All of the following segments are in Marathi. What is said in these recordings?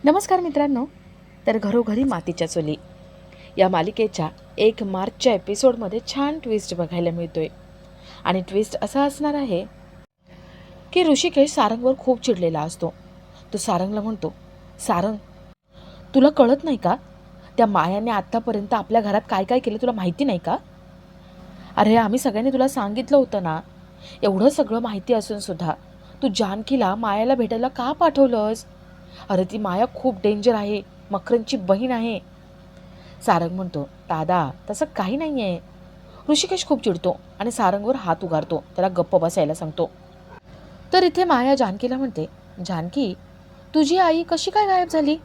नमस्कार मित्रांनो. तर घरोघरी मातीच्या चुली या मालिकेच्या 1 मार्चच्या एपिसोडमध्ये छान ट्विस्ट बघायला मिळतोय. आणि ट्विस्ट असा असणार आहे की ऋषिकेश सारंगवर खूप चिडलेला असतो. तो सारंगला म्हणतो, सारंग, तुला कळत नाही का? त्या मायाने आत्तापर्यंत आपल्या घरात काय काय केलं तुला माहिती नाही का? अरे आम्ही सगळ्यांनी तुला सांगितलं होतं ना. एवढं सगळं माहिती असून सुद्धा तू जानकीला मायाला भेटायला का पाठवलंस? अरे ती माया खूप डेंजर आहे, मकरंदची बहीण आहे. सारंग म्हणतो, दादा तसं काही नाही आहे. ऋषिकेश खूप चिडतो आणि सारंगवर हात उगारतो, त्याला गप्प बसायला सांगतो. तर इथे माया जानकीला म्हणते, जानकी, तुझी आई कशी काय गायब झाली?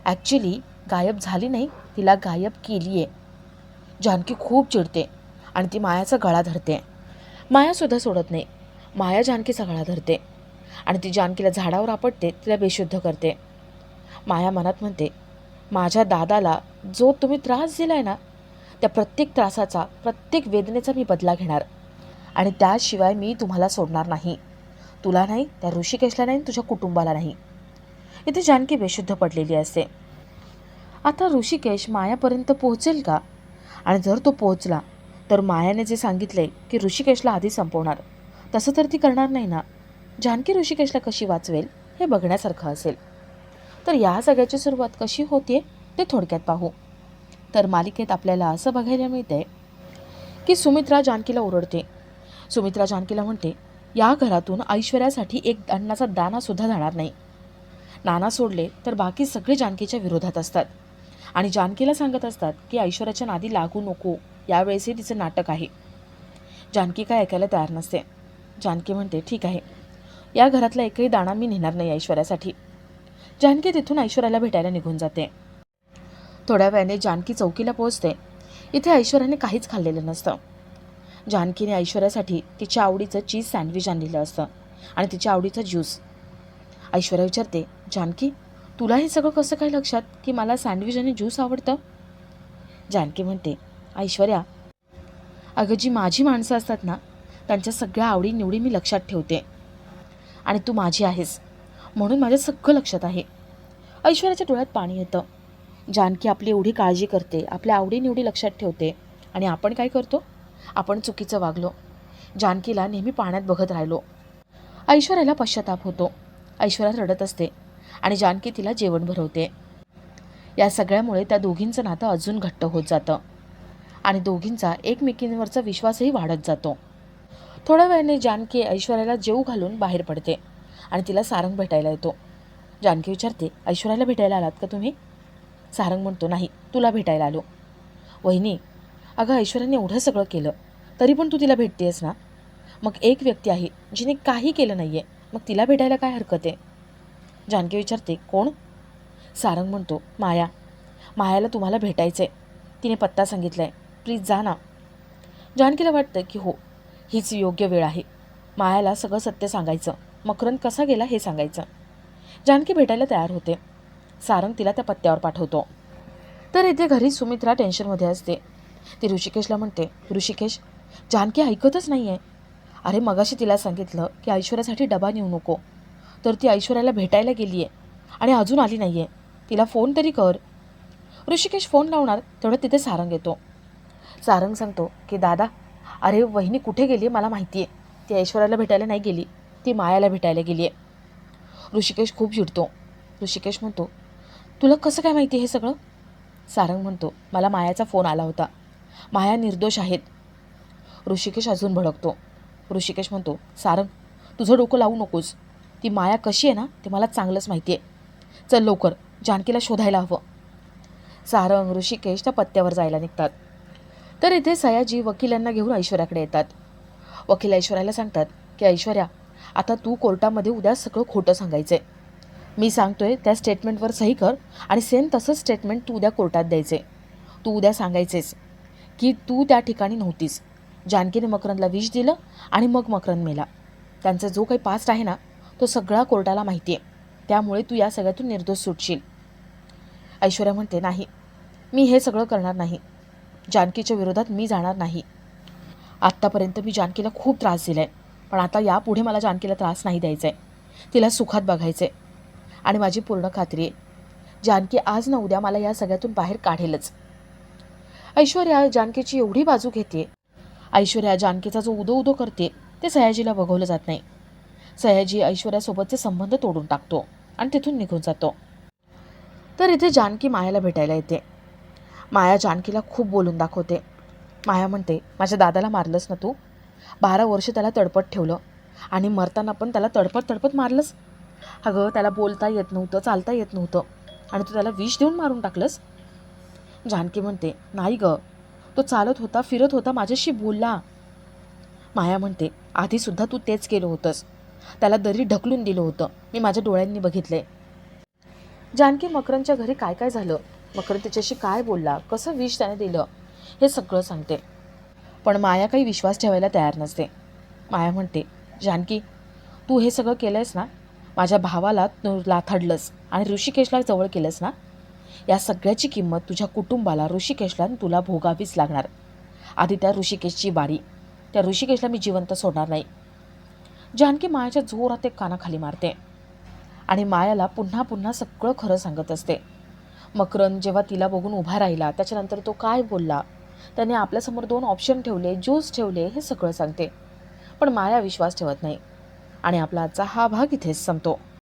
ॲक्च्युली गायब झाली नाही, तिला गायब केली आहे. जानकी खूप चिडते आणि ती मायाचा गळा धरते. मायासुद्धा सोडत नाही. माया जानकीचा गळा धरते आणि ती जानकीला झाडावर आपटते, तिला बेशुद्ध करते. माया मनात म्हणते, माझ्या दादाला जो तुम्ही त्रास दिलाय ना, त्या प्रत्येक त्रासाचा, प्रत्येक वेदनेचा मी बदला घेणार आणि त्याशिवाय मी तुम्हाला सोडणार नाही. तुला नाही, त्या ऋषिकेशला नाही, तुझ्या कुटुंबाला नाही. इथे जानकी बेशुद्ध पडलेली असते. आता ऋषिकेश मायापर्यंत पोहोचेल का? आणि जर तो पोहोचला तर मायाने जे सांगितले की ऋषिकेशला आधी संपवणार, तसं तर ती करणार नाही ना. जानकी ऋषिकेशला कशी वाचवेल हे बघण्यासारखं असेल. तर या सगळ्याची सुरुवात कशी होते ते थोडक्यात पाहू. तर मालिकेत आपल्याला असं बघायला मिळते की सुमित्रा जानकीला ओरडते. सुमित्रा जानकीला म्हणते, या घरातून ऐश्वर्यासाठी एक अन्नाचा दाणासुद्धा जाणार नाही. नाना सोडले तर बाकी सगळे जानकीच्या विरोधात असतात आणि जानकीला सांगत असतात की ऐश्वर्याच्या नादी लागू नको, यावेळेसही तिचं नाटक आहे. जानकी काय ऐकायला तयार नसते. जानकी म्हणते, ठीक आहे, या घरातला एकही दाणा मी नेणार नाही ऐश्वर्यासाठी. जानकी तिथून ऐश्वर्याला भेटायला निघून जाते. थोड्या वेळाने जानकी चौकीला पोहोचते. इथे ऐश्वर्याने काहीच खाल्लेलं नसतं. जानकीने ऐश्वर्यासाठी तिच्या आवडीचं चीज सँडविच आणलेलं असतं आणि तिच्या आवडीचा ज्यूस. ऐश्वर्या विचारते, जानकी, तुला हे सगळं कसं काय लक्षात की मला सँडविच आणि ज्यूस आवडतं? जानकी म्हणते, ऐश्वर्या, अगं जी माझी माणसं असतात ना, त्यांच्या सगळ्या आवडीनिवडी मी लक्षात ठेवते आणि तू माझी आहेस म्हणून माझं सगळं लक्षात आहे. ऐश्वर्याच्या डोळ्यात पाणी येतं. जानकी आपली एवढी काळजी करते, आपल्या आवडीनिवडी लक्षात ठेवते आणि आपण काय करतो? आपण चुकीचं वागलो. जानकीला नेहमी पाण्यात बघत राहिलो. ऐश्वर्याला पश्चाताप होतो. ऐश्वर्या रडत असते आणि जानकी तिला जेवण भरवते. या सगळ्यामुळे त्या दोघींचं नातं अजून घट्ट होत जातं आणि दोघींचा एकमेकींवरचा विश्वासही वाढत जातो. थोड्या वेळाने जानकी ऐश्वर्याला जेवू घालून बाहेर पडते आणि तिला सारंग भेटायला येतो. जानकी विचारते, ऐश्वर्याला भेटायला आलात का तुम्ही? सारंग म्हणतो, नाही, तुला भेटायला आलो. वहिनी, अगं ऐश्वर्याने एवढं सगळं केलं तरी पण तू तिला भेटतेस ना. मग एक व्यक्ती आहे जिने काही केलं नाही आहे, मग तिला भेटायला काय हरकत आहे? जानकी विचारते, कोण? सारंग म्हणतो, माया. मायाला तुम्हाला भेटायचं आहे, तिने पत्ता सांगितला आहे, प्लीज जा ना. जानकीला वाटतं की हो, हीच योग्य वेळ आहे. मायाला सगळं सत्य सांगायचं, मकरंद कसा गेला हे सांगायचं. जानकी भेटायला तयार होते. सारंग तिला त्या पत्त्यावर पाठवतो. तर इथे घरी सुमित्रा टेन्शनमध्ये असते. ती ऋषिकेशला म्हणते, ऋषिकेश, जानकी ऐकतच नाही आहे. अरे मगाशी तिला सांगितलं की ऐश्वर्यासाठी डबा नेऊ नको, तर ती ऐश्वर्याला भेटायला गेली आहे आणि अजून आली नाही आहे. तिला फोन तरी कर. ऋषिकेश फोन लावणार तेवढं तिथे सारंग येतो. सारंग सांगतो की दादा, अरे वहिनी कुठे गेली मला माहिती आहे. ती ऐश्वर्याला भेटायला नाही गेली, ती मायाला भेटायला गेली आहे. ऋषिकेश खूप चिडतो. ऋषिकेश म्हणतो, तुला कसं काय माहिती हे सगळं? सारंग म्हणतो, मला मायाचा फोन आला होता, माया निर्दोष आहेत. ऋषिकेश अजून भडकतो. ऋषिकेश म्हणतो, सारंग, तुझं डोकं लावू नकोस. ती माया कशी आहे ना ते मला चांगलंच माहिती आहे. चल लवकर, जानकीला शोधायला हवं. सारंग, ऋषिकेश त्या पत्त्यावर जायला निघतात. तर इथे सयाजी वकिलांना घेऊन ऐश्वर्याकडे येतात. वकील ऐश्वर्याला सांगतात की ऐश्वर्या, आता तू कोर्टामध्ये उद्या सगळं खोटं सांगायचं आहे. मी सांगतोय त्या स्टेटमेंटवर सही कर आणि सेम तसंच स्टेटमेंट तू उद्या कोर्टात द्यायचे. तू उद्या सांगायचेस की तू त्या ठिकाणी नव्हतीस. जानकीने मकरंदला विष दिलं आणि मग मकरंद मेला. त्यांचा जो काही पास्ट आहे ना, तो सगळा कोर्टाला माहिती आहे. त्यामुळे तू या सगळ्यातून निर्दोष सुटशील. ऐश्वर्या म्हणते, नाही, मी हे सगळं करणार नाही. जानकीच्या विरोधात मी जाणार नाही. आत्तापर्यंत मी जानकीला खूप त्रास दिला आहे, पण आता यापुढे मला जानकीला त्रास नाही द्यायचा आहे. तिला सुखात बघायचं आहे आणि माझी पूर्ण खात्री आहे जानकी आज ना उद्या मला या सगळ्यातून बाहेर काढेलच. ऐश्वर्या जानकीची एवढी बाजू घेते. ऐश्वर्या जानकीचा जो उदो उदो करते ते सयाजीला बघवलं जात नाही. सयाजी ऐश्वर्यासोबतचे संबंध तोडून टाकतो आणि तिथून निघून जातो. तर इथे जानकी मायाला भेटायला येते. माया जानकीला खूप बोलून दाखवते. माया म्हणते, माझ्या दादाला मारलंस ना तू, 12 वर्ष त्याला तडपत ठेवलं आणि मरताना पण त्याला तडपत तडपत मारलंस. अगं त्याला बोलता येत नव्हतं, चालता येत नव्हतं आणि तू त्याला विष देऊन मारून टाकलंस. जानकी म्हणते, नाही ग, तो चालत होता, फिरत होता, माझ्याशी बोलला. माया म्हणते, आधीसुद्धा तू तेच केलं होतंस. त्याला दरी ढकलून दिलं होतं, मी माझ्या डोळ्यांनी बघितले. जानकी मकरंदच्या घरी काय काय झालं, मकरंद तिच्याशी काय बोलला, कसं विष त्याने दिलं, हे सगळं सांगते. पण माया काही विश्वास ठेवायला तयार नसते. माया म्हणते, जानकी, तू हे सगळं केलंयस ना, माझ्या भावाला लाथाडलंस आणि ऋषिकेशला जवळ केलंस ना, या सगळ्याची किंमत तुझ्या कुटुंबाला, ऋषिकेशला तुला भोगावीच लागणार. आधी त्या ऋषिकेशची बारी, त्या ऋषिकेशला मी जिवंत सोडणार नाही. जानकी मायाच्या जोरात एक कानाखाली मारते आणि मायाला पुन्हा पुन्हा सगळं खरं सांगत असते. मकरंद जेव्हा तिला बघून उभा राहिला, त्याच्यानंतर तो काय बोलला, त्याने आपल्यासमोर 2 ऑप्शन ठेवले, ज्यूस ठेवले, हे सगळं सांगते. पण माया विश्वास ठेवत नाही आणि आपला आजचा हा भाग इथेच संपतो.